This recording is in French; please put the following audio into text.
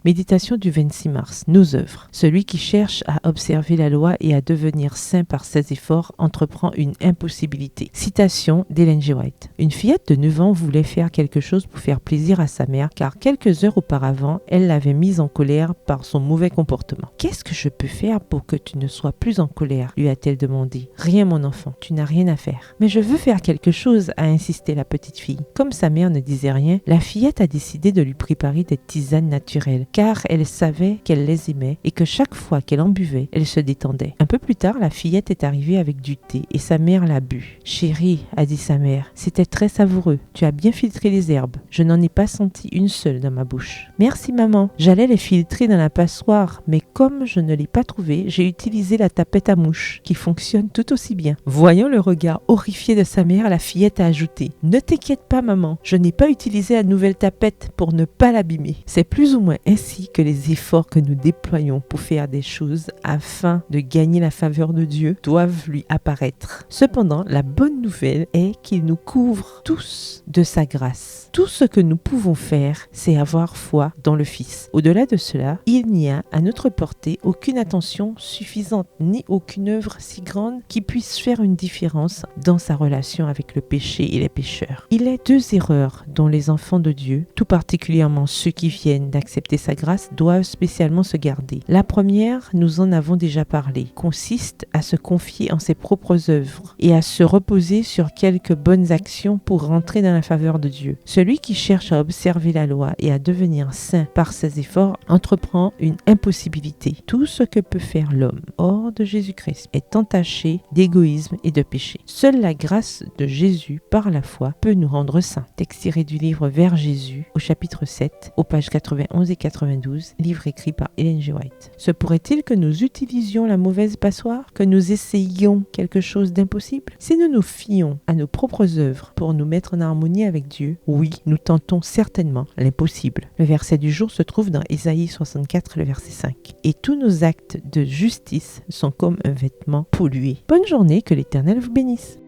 Méditation du 26 mars. Nos œuvres. Celui qui cherche à observer la loi et à devenir saint par ses efforts entreprend une impossibilité. Citation d'Ellen G. White. Une fillette de 9 ans voulait faire quelque chose pour faire plaisir à sa mère car quelques heures auparavant, elle l'avait mise en colère par son mauvais comportement. « Qu'est-ce que je peux faire pour que tu ne sois plus en colère ?» lui a-t-elle demandé. « Rien mon enfant, tu n'as rien à faire. »« Mais je veux faire quelque chose » a insisté la petite fille. Comme sa mère ne disait rien, la fillette a décidé de lui préparer des tisanes naturelles car elle savait qu'elle les aimait et que chaque fois qu'elle en buvait, elle se détendait. Un peu plus tard, la fillette est arrivée avec du thé et sa mère l'a bu. « Chérie, » a dit sa mère, « c'était très savoureux. Tu as bien filtré les herbes. Je n'en ai pas senti une seule dans ma bouche. »« Merci maman. J'allais les filtrer dans la passoire, mais comme je ne l'ai pas trouvé, j'ai utilisé la tapette à mouche qui fonctionne tout aussi bien. » Voyant le regard horrifié de sa mère, la fillette a ajouté « Ne t'inquiète pas maman, je n'ai pas utilisé la nouvelle tapette pour ne pas l'abîmer. » C'est plus ou moins ainsi que les efforts que nous déployons pour faire des choses afin de gagner la faveur de Dieu doivent lui apparaître. Cependant, la bonne nouvelle est qu'il nous couvre tous de sa grâce. Tout ce que nous pouvons faire, c'est avoir foi dans le Fils. Au-delà de cela, il n'y a à notre portée aucune attention suffisante ni aucune œuvre si grande qui puisse faire une différence dans sa relation avec le péché et les pécheurs. Il est 2 erreurs dont les enfants de Dieu, tout particulièrement ceux qui viennent d'accepter sa grâce, doivent spécialement se garder. La première, nous en avons déjà parlé, consiste à se confier en ses propres œuvres et à se reposer sur quelques bonnes actions pour rentrer dans la faveur de Dieu. Celui qui cherche à observer la loi et à devenir saint par ses efforts entreprend une impossibilité. Tout ce que peut faire l'homme hors de Jésus-Christ est entaché d'égoïsme et de péché. Seule la grâce de Jésus par la foi peut nous rendre saints. Texte tiré du livre Vers Jésus au chapitre 7, aux pages 91 et 92, livre écrit par Ellen G. White. Se pourrait-il que nous utilisions la mauvaise passoire, que nous essayions quelque chose d'impossible? Si nous nous fions à nos propres œuvres pour nous mettre en harmonie avec Dieu, oui, nous tentons certainement l'impossible. Le verset du jour se trouve dans Ésaïe 64, le verset 5. Et tous nos actes de justice sont comme un vêtement pollué. Bonne journée, que l'Éternel vous bénisse.